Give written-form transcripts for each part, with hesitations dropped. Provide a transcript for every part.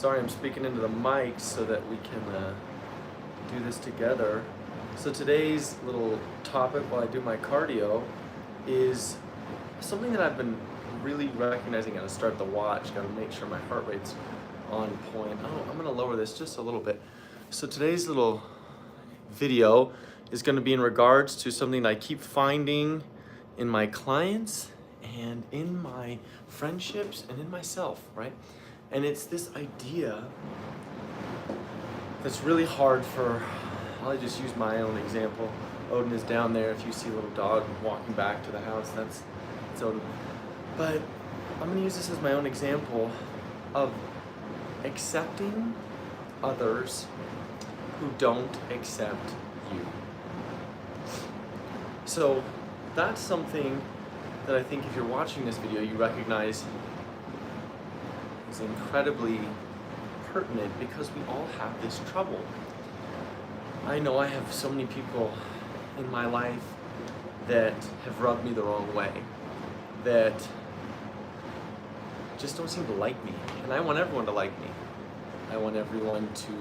Sorry, I'm speaking into the mic so that we can do this together. So today's little topic while I do my cardio is something that I've been really recognizing how to start the watch. Got to make sure my heart rate's on point. Oh, I'm gonna lower this just a little bit. So today's little video is going to be in regards to something I keep finding in my clients and in my friendships and in myself, right? And it's this idea that's really hard for, I'll just use my own example. Odin is down there. If you see a little dog walking back to the house, that's Odin. But I'm going to use this as my own example of accepting others who don't accept you. So that's something that I think if you're watching this video, you recognize is incredibly pertinent because we all have this trouble. I know I have so many people in my life that have rubbed me the wrong way, that just don't seem to like me. And I want everyone to like me. I want everyone to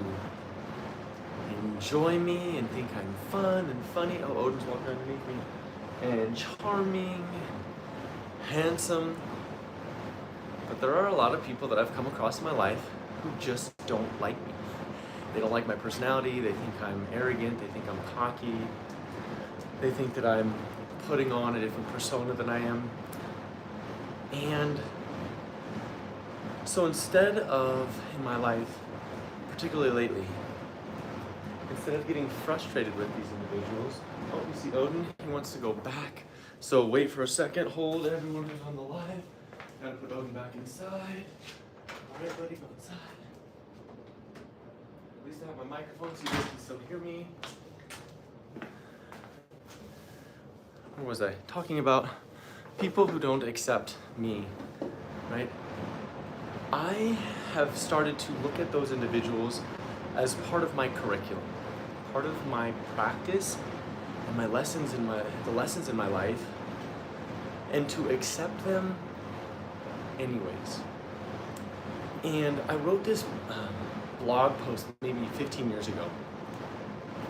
enjoy me and think I'm fun and funny. Oh, Odin's walking underneath me. And charming, handsome. But there are a lot of people that I've come across in my life who just don't like me. They don't like my personality. They think I'm arrogant. They think I'm cocky. They think that I'm putting on a different persona than I am. And so instead of, in my life, particularly lately, instead of getting frustrated with these individuals, oh, you see Odin, he wants to go back. So wait for a second, hold everyone who's on the live. Gotta put Odin back inside. All right, buddy, go inside. At least I have my microphone so you guys can still hear me. Where was I? Talking about people who don't accept me, right? I have started to look at those individuals as part of my curriculum, part of my practice and my lessons in the lessons in my life, and to accept them anyways. And I wrote this blog post maybe 15 years ago,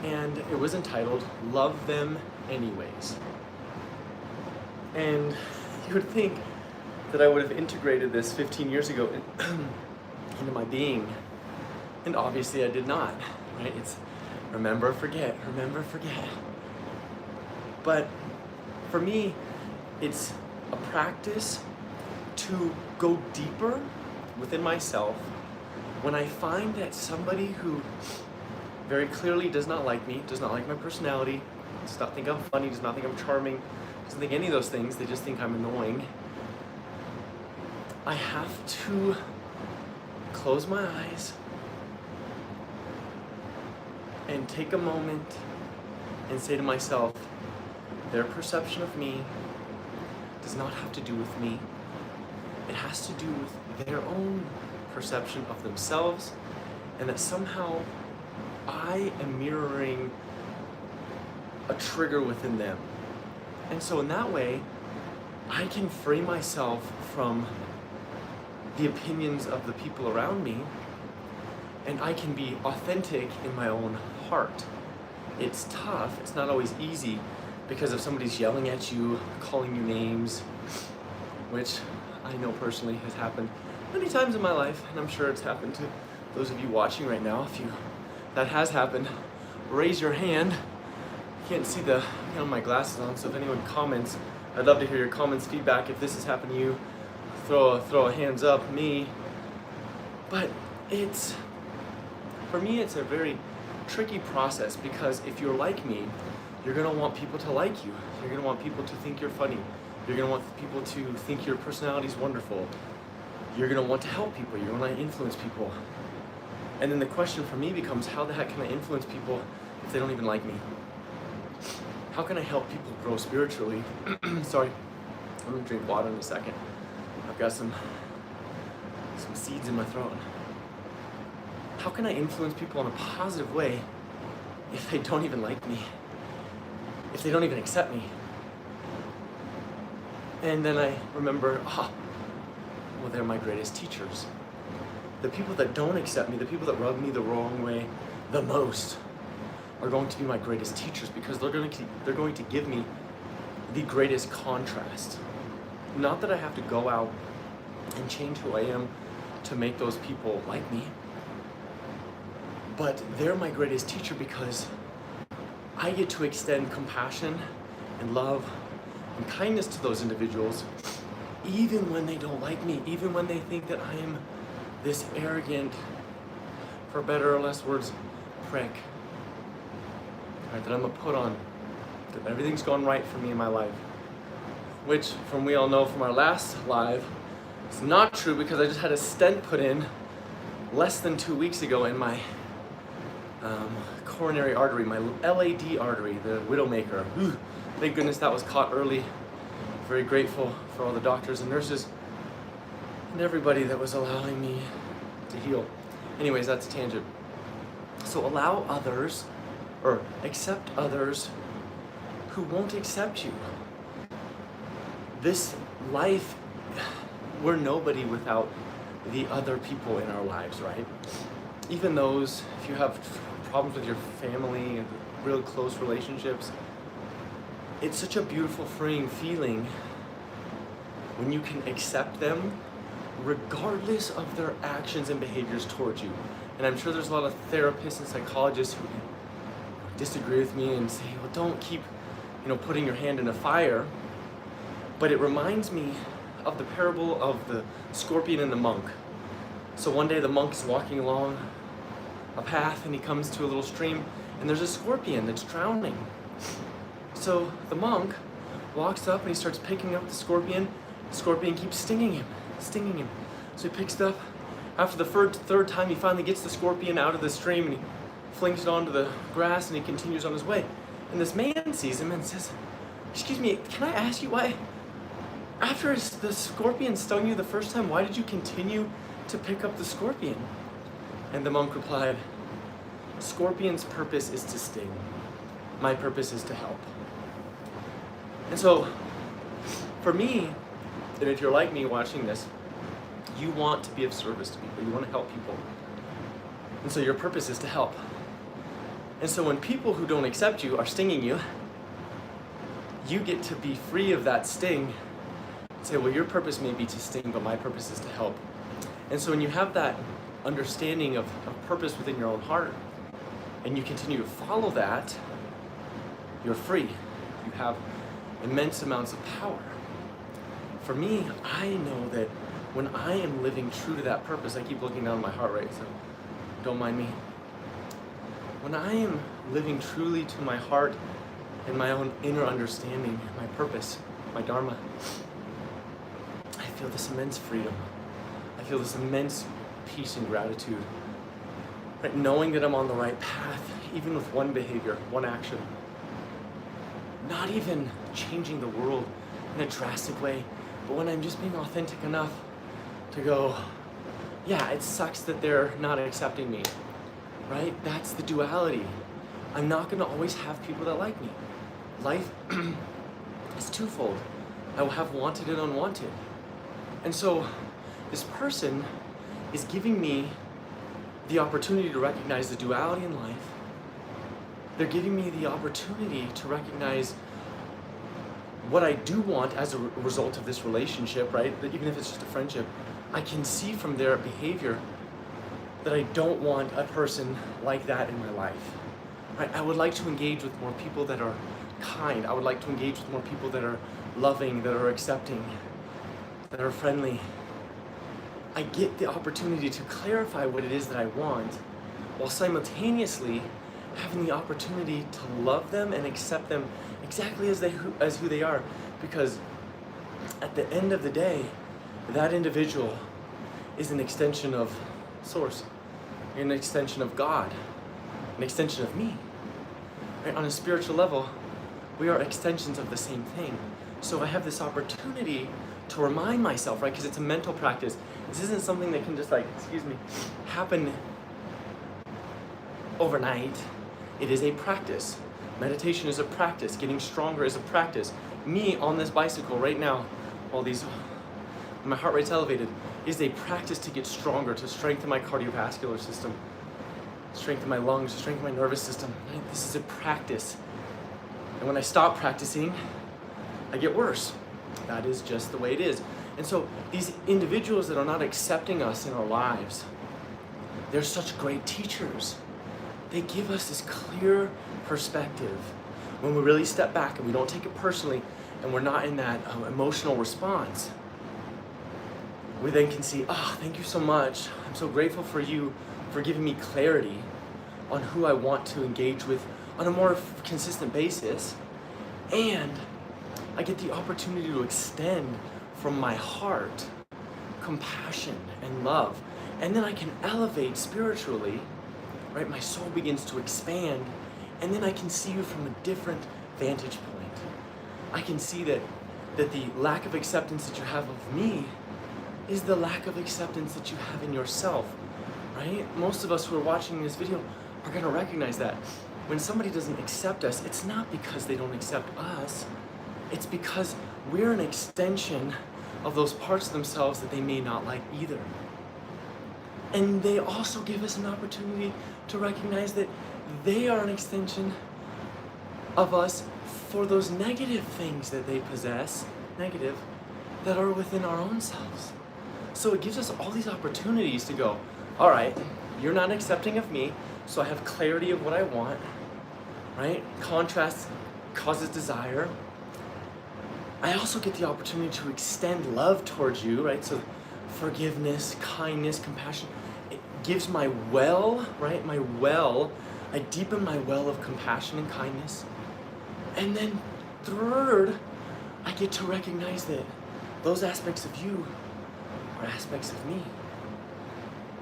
and it was entitled "Love Them Anyways." And you would think that I would have integrated this 15 years ago into my being, and obviously I did not, right? It's remember, forget, remember, forget. But for me, it's a practice to go deeper within myself when I find that somebody who very clearly does not like me, does not like my personality, does not think I'm funny, does not think I'm charming, doesn't think any of those things, they just think I'm annoying. I have to close my eyes and take a moment and say to myself, their perception of me does not have to do with me. It has to do with their own perception of themselves, and that somehow I am mirroring a trigger within them. And so in that way, I can free myself from the opinions of the people around me, and I can be authentic in my own heart. It's tough, it's not always easy, because if somebody's yelling at you, calling you names, which I know personally has happened many times in my life, and I'm sure it's happened to those of you watching right now. If that has happened, raise your hand. You can't see my glasses on, so if anyone comments, I'd love to hear your comments, feedback. If this has happened to you, throw a hands up, me. But for me, it's a very tricky process, because if you're like me, you're gonna want people to like you. You're gonna want people to think you're funny. You're gonna want people to think your personality is wonderful. You're gonna want to help people. You're gonna influence people. And then the question for me becomes, how the heck can I influence people if they don't even like me? How can I help people grow spiritually? Sorry, I'm gonna drink water in a second. I've got some seeds in my throat. How can I influence people in a positive way if they don't even like me? If they don't even accept me? And then I remember, well, they're my greatest teachers. the people that don't accept me, the people that rub me the wrong way the most, are going to be my greatest teachers, because they're going to give me the greatest contrast. Not that I have to go out and change who I am to make those people like me, but they're my greatest teacher because I get to extend compassion and love and kindness to those individuals, even when they don't like me, even when they think that I am this arrogant, for better or less words, prick. Right, that I'm a put on, that everything's gone right for me in my life. Which, from we all know from our last live, is not true, because I just had a stent put in less than 2 weeks ago in my coronary artery, my LAD artery, the Widowmaker. Whew, thank goodness that was caught early. Very grateful for all the doctors and nurses and everybody that was allowing me to heal. Anyways, that's a tangent. So allow others, or accept others who won't accept you. This life, we're nobody without the other people in our lives, right? Even those, if you have problems with your family and real close relationships, it's such a beautiful, freeing feeling when you can accept them regardless of their actions and behaviors towards you. And I'm sure there's a lot of therapists and psychologists who disagree with me and say, well, don't keep, putting your hand in a fire. But it reminds me of the parable of the scorpion and the monk. So one day the monk is walking along a path and he comes to a little stream and there's a scorpion that's drowning. So the monk walks up and he starts picking up the scorpion. The scorpion keeps stinging him. So he picks it up. After the third time, he finally gets the scorpion out of the stream and he flings it onto the grass and he continues on his way. And this man sees him and says, "Excuse me, can I ask you why, after the scorpion stung you the first time, why did you continue to pick up the scorpion?" And the monk replied, "Scorpion's purpose is to sting. My purpose is to help." And so, for me, and if you're like me watching this, you want to be of service to people. You want to help people. And so your purpose is to help. And so when people who don't accept you are stinging you, you get to be free of that sting and say, well, your purpose may be to sting, but my purpose is to help. And so when you have that understanding of purpose within your own heart, and you continue to follow that, you're free. You have immense amounts of power. For me, I know that when I am living true to that purpose, I keep looking down at my heart rate, so don't mind me. When I am living truly to my heart and my own inner understanding, my purpose, my dharma, I feel this immense freedom. I feel this immense peace and gratitude. Right? Knowing that I'm on the right path, even with one behavior, one action. Not even changing the world in a drastic way, but when I'm just being authentic enough to go, yeah, it sucks that they're not accepting me, right? That's the duality. I'm not gonna always have people that like me. Life is twofold. I will have wanted and unwanted. And so this person is giving me the opportunity to recognize the duality in life. They're giving me the opportunity to recognize what I do want as a result of this relationship, right? That even if it's just a friendship, I can see from their behavior that I don't want a person like that in my life. Right? I would like to engage with more people that are kind. I would like to engage with more people that are loving, that are accepting, that are friendly. I get the opportunity to clarify what it is that I want, while simultaneously having the opportunity to love them and accept them exactly as who they are, because at the end of the day, that individual is an extension of Source, an extension of God, an extension of me. Right? On a spiritual level, we are extensions of the same thing. So I have this opportunity to remind myself, right? Because it's a mental practice. This isn't something that can just happen overnight. It is a practice. Meditation is a practice. Getting stronger is a practice. Me on this bicycle right now, my heart rate's elevated. It is a practice to get stronger, to strengthen my cardiovascular system, strengthen my lungs, strengthen my nervous system. Right? This is a practice. And when I stop practicing, I get worse. That is just the way it is. And so these individuals that are not accepting us in our lives, they're such great teachers. They give us this clear perspective. When we really step back and we don't take it personally and we're not in that emotional response, we then can see, thank you so much. I'm so grateful for you for giving me clarity on who I want to engage with on a more consistent basis. And I get the opportunity to extend from my heart compassion and love. And then I can elevate spiritually, right? My soul begins to expand, and then I can see you from a different vantage point. I can see that the lack of acceptance that you have of me is the lack of acceptance that you have in yourself, right? Most of us who are watching this video are gonna recognize that. When somebody doesn't accept us, it's not because they don't accept us, it's because we're an extension of those parts of themselves that they may not like either. And they also give us an opportunity to recognize that they are an extension of us for those negative things that they possess, negative, that are within our own selves. So it gives us all these opportunities to go, all right, you're not accepting of me, so I have clarity of what I want, right? Contrast causes desire. I also get the opportunity to extend love towards you, right? So forgiveness, kindness, compassion. It gives my well, right? My well, I deepen my well of compassion and kindness. And then third, I get to recognize that those aspects of you are aspects of me.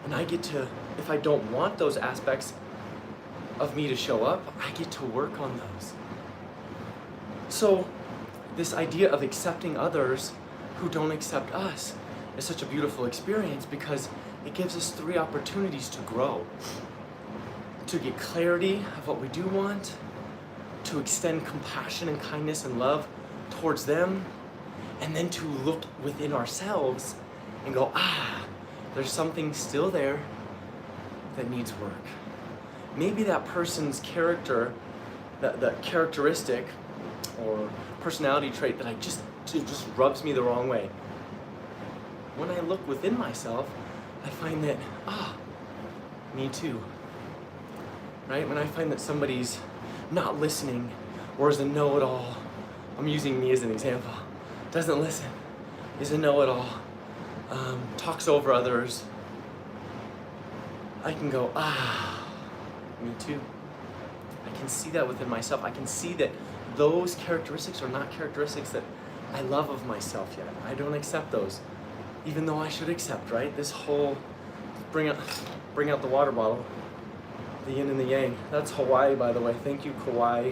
And I get to, if I don't want those aspects of me to show up, I get to work on those. So this idea of accepting others who don't accept us is such a beautiful experience because it gives us 3 opportunities to grow. To get clarity of what we do want, to extend compassion and kindness and love towards them, and then to look within ourselves and go, there's something still there that needs work. Maybe that person's character, that characteristic or personality trait that it just rubs me the wrong way. When I look within myself, I find that, me too. Right? When I find that somebody's not listening or is a know-it-all, I'm using me as an example, doesn't listen, is a know-it-all, talks over others, I can go, me too. I can see that within myself. I can see that those characteristics are not characteristics that I love of myself yet. I don't accept those, even though I should accept, right? This whole, bring out the water bottle, the yin and the yang. That's Hawaii, by the way. Thank you, Kauai.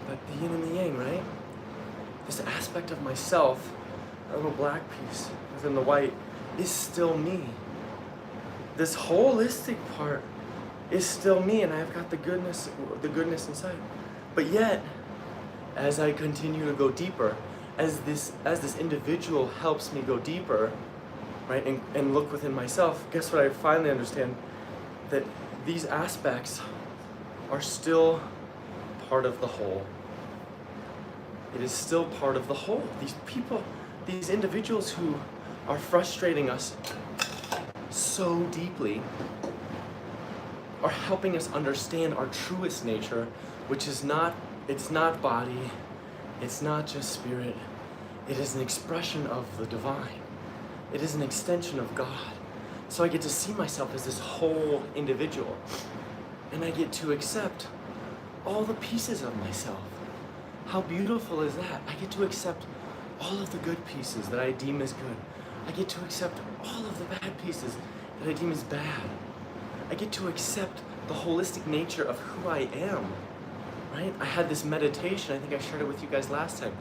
But the yin and the yang, right? This aspect of myself, that little black piece within the white, is still me. This holistic part is still me, and I've got the goodness inside. But yet, as I continue to go deeper, as this individual helps me go deeper, right, and look within myself, guess what I finally understand? That these aspects are still part of the whole. It is still part of the whole. These people, these individuals who are frustrating us so deeply are helping us understand our truest nature, which is it's not body, it's not just spirit, it is an expression of the divine. It is an extension of God. So I get to see myself as this whole individual, and I get to accept all the pieces of myself. How beautiful is that? I get to accept all of the good pieces that I deem as good. I get to accept all of the bad pieces that I deem as bad. I get to accept the holistic nature of who I am, right? I had this meditation, I think I shared it with you guys last time.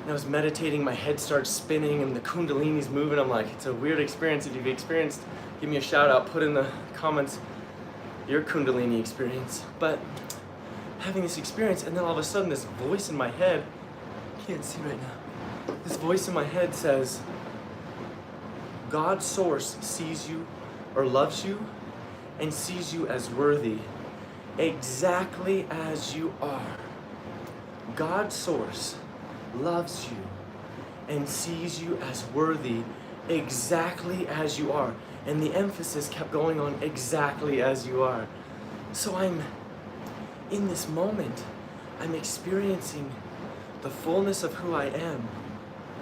And I was meditating, my head starts spinning and the kundalini's moving. I'm like, it's a weird experience. If you've experienced, give me a shout out, put in the comments your kundalini experience. But having this experience, and then all of a sudden this voice in my head, I can't see right now, this voice in my head says, God source sees you or loves you and sees you as worthy exactly as you are. God source loves you and sees you as worthy exactly as you are. And the emphasis kept going on exactly as you are. So I'm in this moment, I'm experiencing the fullness of who I am.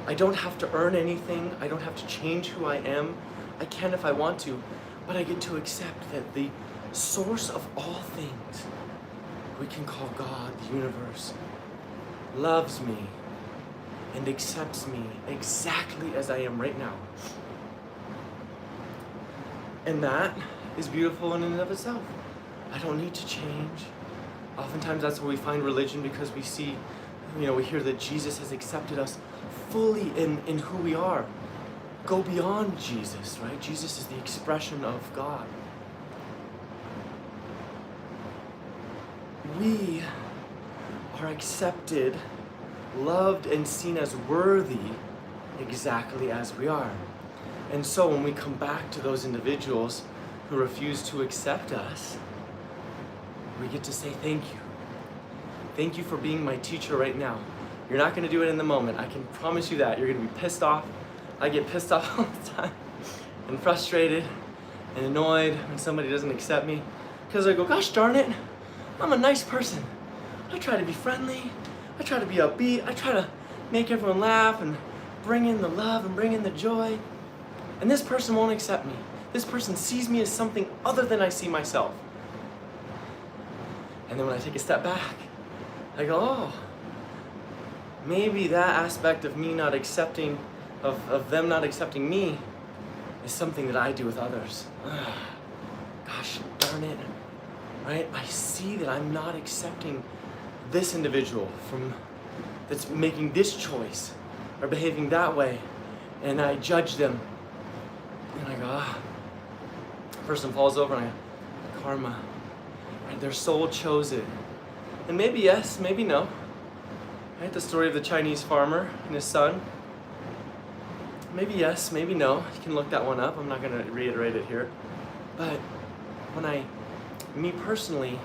I don't have to earn anything. I don't have to change who I am. I can if I want to, but I get to accept that the source of all things, we can call God, the universe, loves me and accepts me exactly as I am right now. And that is beautiful in and of itself. I don't need to change. Oftentimes that's where we find religion, because we see, we hear that Jesus has accepted us fully in who we are. Go beyond Jesus, right? Jesus is the expression of God. We are accepted, loved, and seen as worthy exactly as we are. And so when we come back to those individuals who refuse to accept us, we get to say thank you. Thank you for being my teacher right now. You're not going to do it in the moment. I can promise you that. You're going to be pissed off. I get pissed off all the time and frustrated and annoyed when somebody doesn't accept me, because I go, gosh darn it, I'm a nice person. I try to be friendly. I try to be upbeat. I try to make everyone laugh and bring in the love and bring in the joy. And this person won't accept me. This person sees me as something other than I see myself. And then when I take a step back, I go, oh, maybe that aspect of me not accepting, of them not accepting me, is something that I do with others. Gosh darn it, right? I see that I'm not accepting this individual that's making this choice or behaving that way, and I judge them. And I go, the person falls over and I go, karma, right? Their soul chose it. And maybe yes, maybe no. Right? The story of the Chinese farmer and his son. Maybe yes, maybe no. You can look that one up. I'm not going to reiterate it here. But when me personally,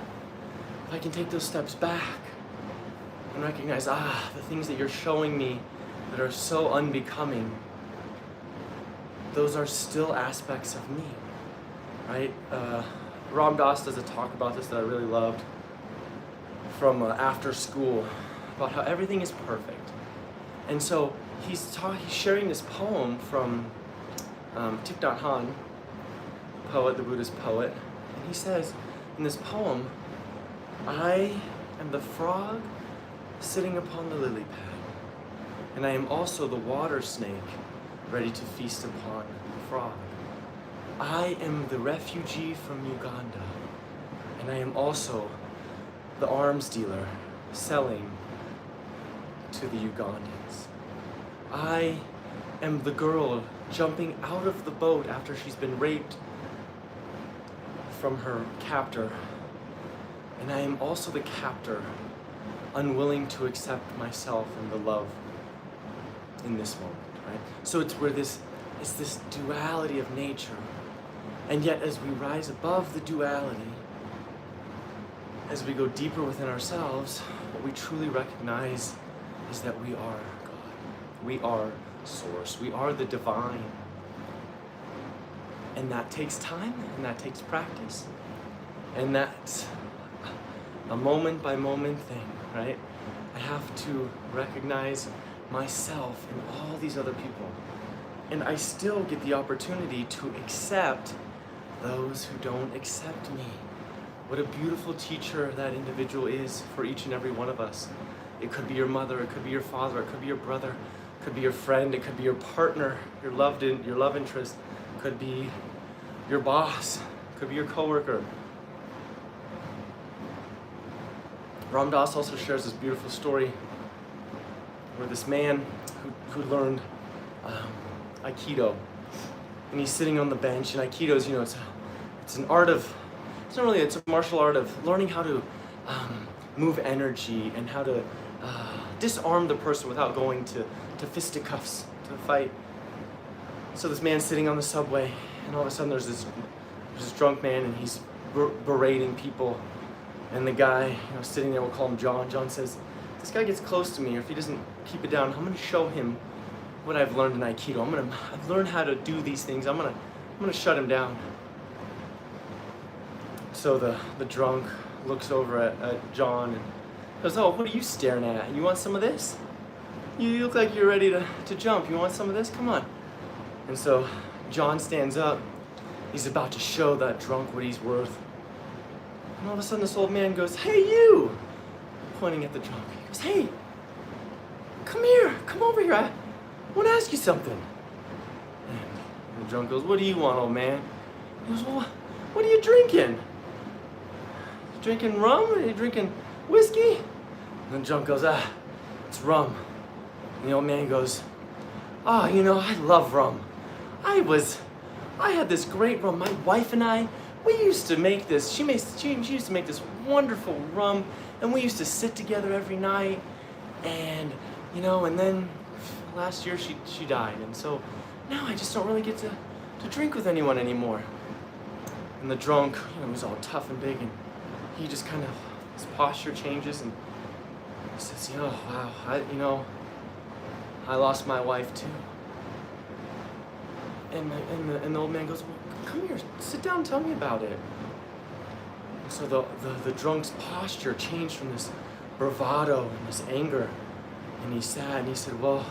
if I can take those steps back and recognize, the things that you're showing me that are so unbecoming, those are still aspects of me, right? Ram Dass does a talk about this that I really loved from after school, about how everything is perfect. And so he's sharing this poem from Thich Nhat Hanh, poet, the Buddhist poet. And he says in this poem, I am the frog sitting upon the lily pad, and I am also the water snake ready to feast upon the frog. I am the refugee from Uganda, and I am also the arms dealer selling to the Ugandans. I am the girl jumping out of the boat after she's been raped from her captor, and I am also the captor, unwilling to accept myself and the love in this moment. Right? So it's this duality of nature, and yet as we rise above the duality, as we go deeper within ourselves, what we truly recognize is that we are God. We are Source. We are the divine. And that takes time, and that takes practice, and that's a moment by moment thing, right? I have to recognize myself and all these other people, and I still get the opportunity to accept those who don't accept me. What a beautiful teacher that individual is for each and every one of us. It could be your mother, it could be your father, it could be your brother, it could be your friend, it could be your partner, your love interest, it could be your boss, it could be your coworker. Ram Dass also shares this beautiful story where this man who learned Aikido, and he's sitting on the bench, and Aikido is, it's an art of, it's a martial art of learning how to move energy and how to disarm the person without going to fisticuffs, to fight. So this man's sitting on the subway, and all of a sudden there's this drunk man, and he's berating people. And the guy, sitting there, we'll call him John. John says, if this guy gets close to me, or if he doesn't keep it down, I'm gonna show him what I've learned in Aikido. I've learned how to do these things. I'm gonna shut him down. So the drunk looks over at John and goes, oh, what are you staring at? You want some of this? You look like you're ready to jump. You want some of this? Come on. And so John stands up. He's about to show that drunk what he's worth. And all of a sudden this old man goes, hey, you! Pointing at the drunk. He goes, hey, come here, come over here. I want to ask you something. And the drunk goes, what do you want, old man? He goes, well, what are you drinking? You drinking rum? Are you drinking whiskey? And the drunk goes, it's rum. And the old man goes, I love rum. I had this great rum. My wife and I, we used to make this. She used to make this wonderful rum, and we used to sit together every night. And and then last year she died, and so now I just don't really get to drink with anyone anymore. And the drunk, was all tough and big, and he just kind of, his posture changes, and he says, wow, I lost my wife too. And the old man goes, well, come here, sit down, tell me about it. And so the drunk's posture changed from this bravado and this anger, and he sat and he said, well,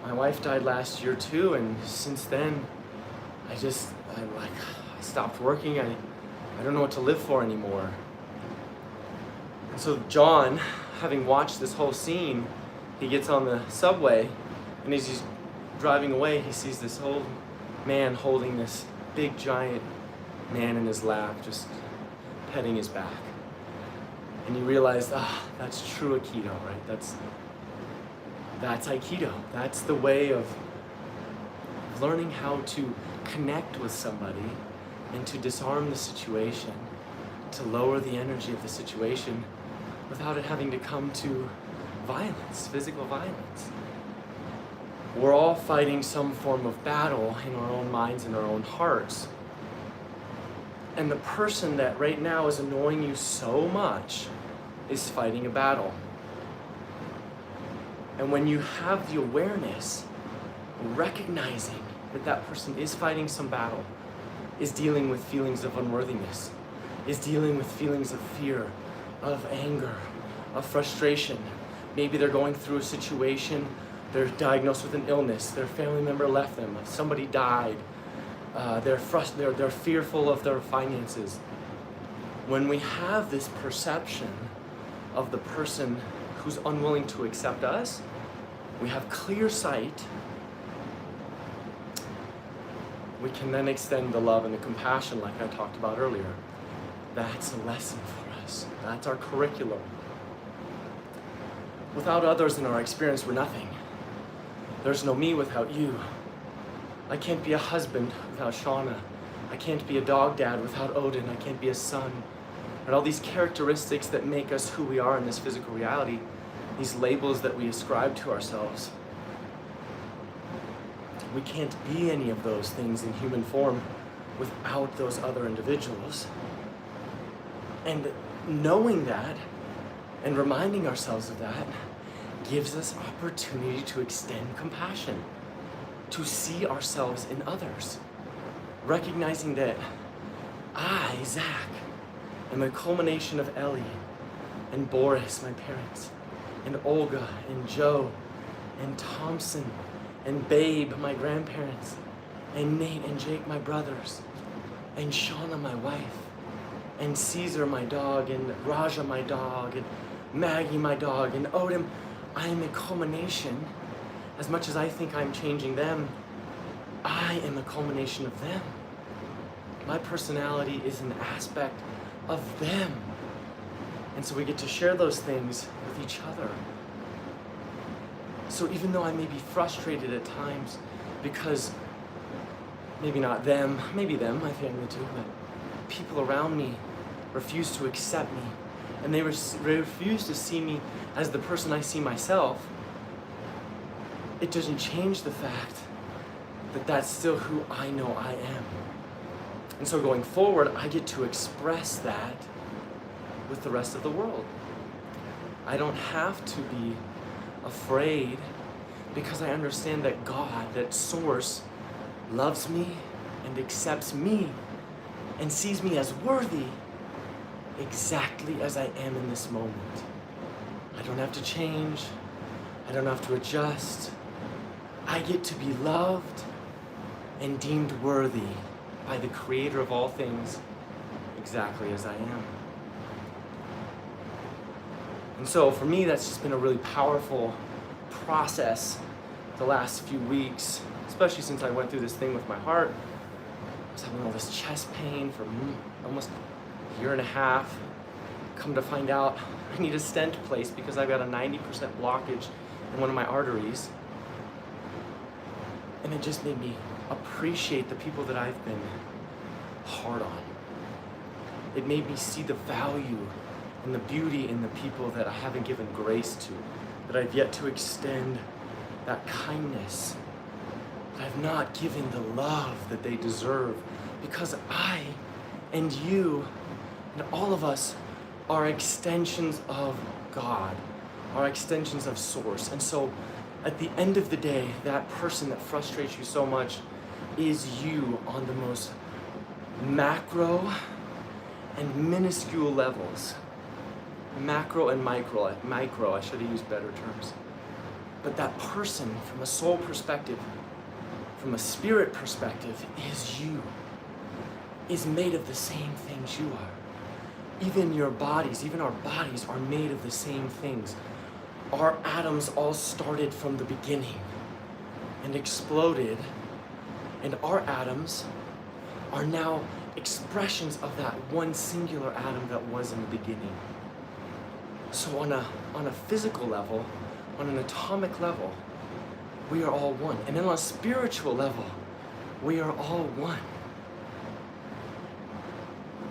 my wife died last year too, and since then I stopped working. I don't know what to live for anymore. And so John, having watched this whole scene, he gets on the subway, and as he's driving away, he sees this old man holding this big giant man in his lap, just petting his back. And you realize, that's true Aikido, right? That's Aikido. That's the way of learning how to connect with somebody and to disarm the situation, to lower the energy of the situation without it having to come to violence, physical violence. We're all fighting some form of battle in our own minds and our own hearts. And the person that right now is annoying you so much is fighting a battle. And when you have the awareness, recognizing that that person is fighting some battle, is dealing with feelings of unworthiness, is dealing with feelings of fear, of anger, of frustration. Maybe they're going through a situation, they're diagnosed with an illness, their family member left them, somebody died, they're fearful of their finances. When we have this perception of the person who's unwilling to accept us, we have clear sight, we can then extend the love and the compassion like I talked about earlier. That's a lesson for us. That's our curriculum. Without others in our experience, we're nothing. There's no me without you. I can't be a husband without Shauna. I can't be a dog dad without Odin. I can't be a son. And all these characteristics that make us who we are in this physical reality, these labels that we ascribe to ourselves. We can't be any of those things in human form without those other individuals. And knowing that and reminding ourselves of that gives us opportunity to extend compassion, to see ourselves in others, recognizing that I, Zach, am a culmination of Ellie and Boris, my parents, and Olga and Joe and Thompson and Babe, my grandparents, and Nate and Jake, my brothers, and Shauna, my wife, and Caesar, my dog, and Raja, my dog, and Maggie, my dog, and Odin. I am a culmination. As much as I think I'm changing them, I am a culmination of them. My personality is an aspect of them. And so we get to share those things with each other. So even though I may be frustrated at times because maybe not them, maybe them, my family too, but people around me refuse to accept me, and they refuse to see me as the person I see myself, it doesn't change the fact that that's still who I know I am. And so going forward, I get to express that with the rest of the world. I don't have to be afraid because I understand that God, that source, loves me and accepts me and sees me as worthy exactly as I am in this moment. I don't have to change. I don't have to adjust. I get to be loved and deemed worthy by the Creator of all things exactly as I am. And so for me, that's just been a really powerful process the last few weeks, especially since I went through this thing with my heart. I was having all this chest pain for almost a year and a half. Come to find out, I need a stent placed because I've got a 90% blockage in one of my arteries. And it just made me appreciate the people that I've been hard on. It made me see the value and the beauty in the people that I haven't given grace to, that I've yet to extend that kindness, that I've not given the love that they deserve, because I and you and all of us are extensions of God, are extensions of Source. And so at the end of the day, that person that frustrates you so much is you on the most macro and minuscule levels. Macro and micro, I should have used better terms. But that person, from a soul perspective, from a spirit perspective, is you, is made of the same things you are. Even your bodies, even our bodies are made of the same things. Our atoms all started from the beginning and exploded, and our atoms are now expressions of that one singular atom that was in the beginning. So on a physical level, on an atomic level, we are all one. And then on a spiritual level, we are all one.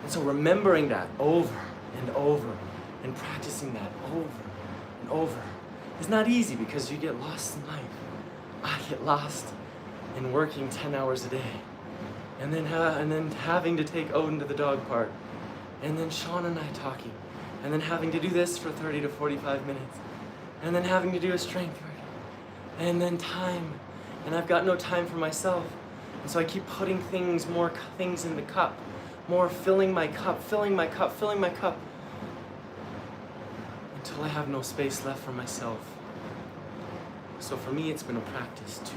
And so remembering that over and over and practicing that over and over is not easy because you get lost in life. I get lost in working 10 hours a day and then having to take Odin to the dog park and then Sean and I talking and then having to do this for 30 to 45 minutes and then having to do a strength work and then time, and I've got no time for myself. And so I keep putting more things in the cup, more filling my cup until I have no space left for myself. So for me, it's been a practice to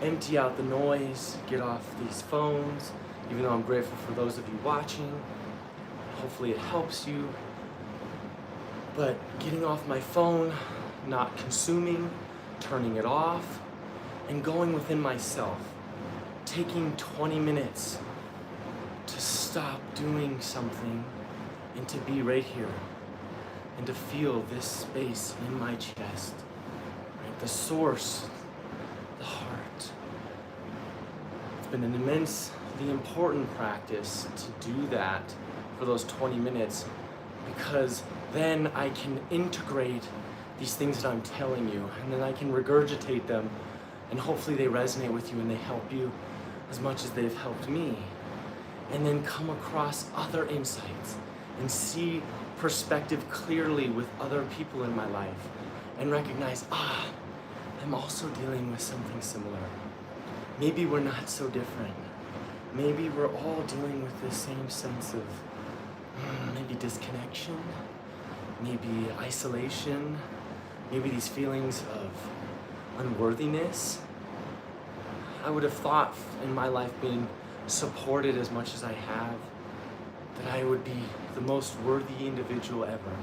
empty out the noise, get off these phones, even though I'm grateful for those of you watching. Hopefully it helps you. But getting off my phone, not consuming, turning it off, and going within myself. Taking 20 minutes to stop doing something and to be right here and to feel this space in my chest, right? The source, the heart. It's been an immensely important practice to do that for those 20 minutes, because then I can integrate these things that I'm telling you, and then I can regurgitate them, and hopefully they resonate with you and they help you as much as they've helped me. And then come across other insights and see perspective clearly with other people in my life and recognize, I'm also dealing with something similar. Maybe we're not so different. Maybe we're all dealing with the same sense of maybe disconnection, maybe isolation, maybe these feelings of unworthiness. I would have thought in my life being supported as much as I have, that I would be the most worthy individual ever.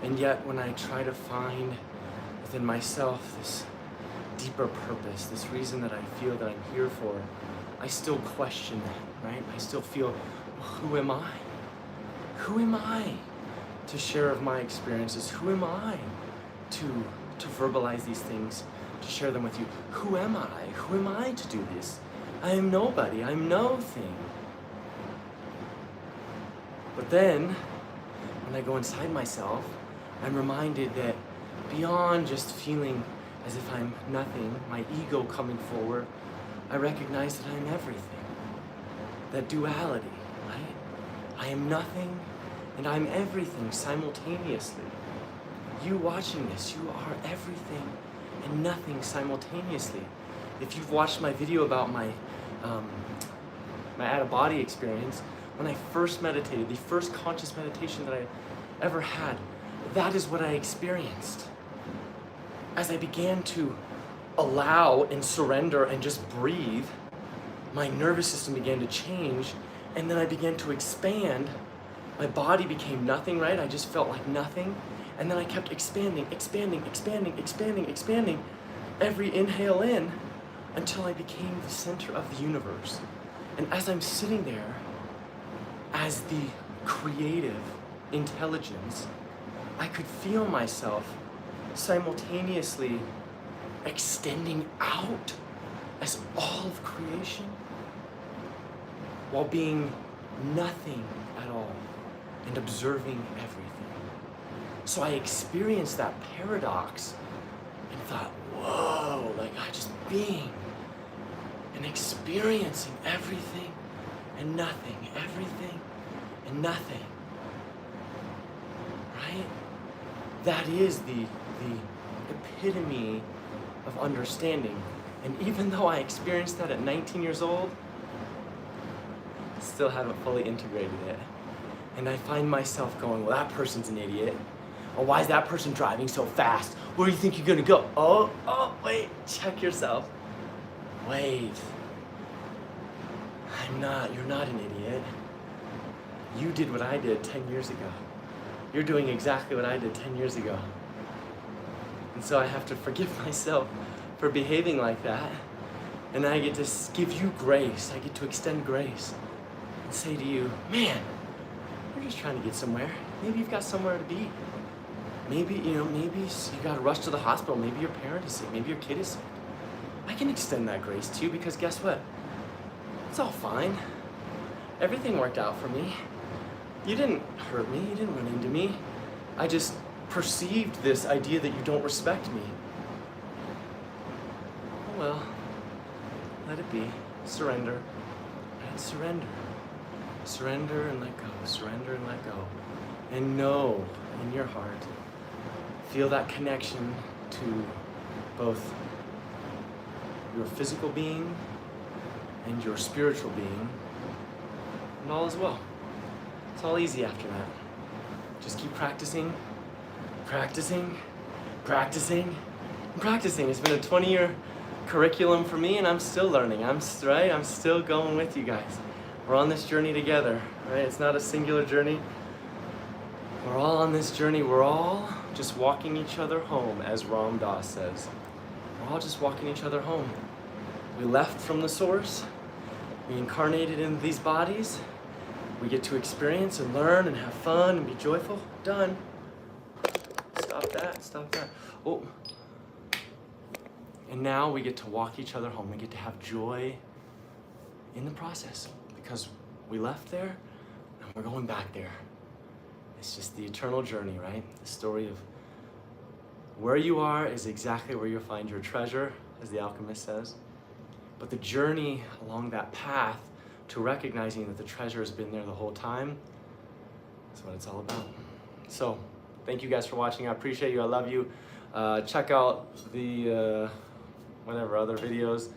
And yet when I try to find within myself this deeper purpose, this reason that I feel that I'm here for, I still question that, right? I still feel, well, who am I? Who am I to share of my experiences? Who am I to verbalize these things, to share them with you? Who am I? Who am I to do this? I am nobody. I'm no thing. But then, when I go inside myself, I'm reminded that beyond just feeling as if I'm nothing, my ego coming forward, I recognize that I am everything. That duality, right? I am nothing and I'm everything simultaneously. You watching this, you are everything and nothing simultaneously. If you've watched my video about my out-of-body experience, when I first meditated, the first conscious meditation that I ever had, that is what I experienced. As I began to allow and surrender and just breathe, my nervous system began to change, and then I began to expand. My body became nothing, right? I just felt like nothing. And then I kept expanding, expanding, expanding, expanding, expanding, every inhale in, until I became the center of the universe. And as I'm sitting there, as the creative intelligence, I could feel myself simultaneously extending out as all of creation, while being nothing at all and observing everything. So I experienced that paradox and thought, whoa, like I just being and experiencing everything and nothing, everything and nothing, right? That is the epitome of understanding. And even though I experienced that at 19 years old, still haven't fully integrated it. And I find myself going, well, that person's an idiot. Or why is that person driving so fast? Where do you think you're gonna go? Oh, wait, check yourself. Wait. You're not an idiot. You did what I did 10 years ago. You're doing exactly what I did 10 years ago. And so I have to forgive myself for behaving like that. And I get to give you grace. I get to extend grace and say to you, man, you're just trying to get somewhere. Maybe you've got somewhere to be. Maybe you got to rush to the hospital. Maybe your parent is sick. Maybe your kid is sick. I can extend that grace to you because guess what? It's all fine. Everything worked out for me. You didn't hurt me. You didn't run into me. I just perceived this idea that you don't respect me. Oh well, let it be. Surrender. Right? Surrender. Surrender and let go. Surrender and let go. And know in your heart, feel that connection to both your physical being and your spiritual being, and all is well. It's all easy after that. Just keep practicing, practicing, practicing, and practicing. It's been a 20-year curriculum for me, and I'm still learning. I'm still going with you guys. We're on this journey together, right? It's not a singular journey. We're all on this journey. We're all just walking each other home, as Ram Dass says. We're all just walking each other home. We left from the source. We incarnated in these bodies. We get to experience and learn and have fun and be joyful. Done. Stop that, stop that. Oh. And now we get to walk each other home. We get to have joy in the process because we left there and we're going back there. It's just the eternal journey, right? The story of where you are is exactly where you'll find your treasure, as the alchemist says. But the journey along that path to recognizing that the treasure has been there the whole time is what it's all about. So, thank you guys for watching. I appreciate you. I love you. Check out the whatever other videos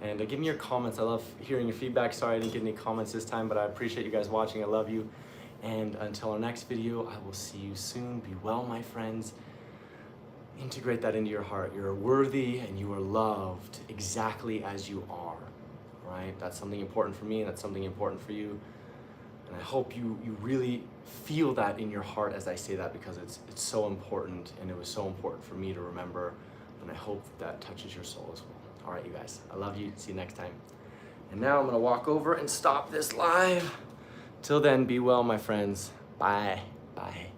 and give me your comments. I love hearing your feedback. Sorry I didn't get any comments this time, but I appreciate you guys watching. I love you. And until our next video, I will see you soon. Be well, my friends. Integrate that into your heart. You're worthy and you are loved exactly as you are, right? That's something important for me, and that's something important for you. And I hope you really feel that in your heart as I say that, because it's so important, and it was so important for me to remember, and I hope that touches your soul as well. All right, you guys, I love you. See you next time. And now I'm gonna walk over and stop this live. Till then, be well, my friends. Bye. Bye.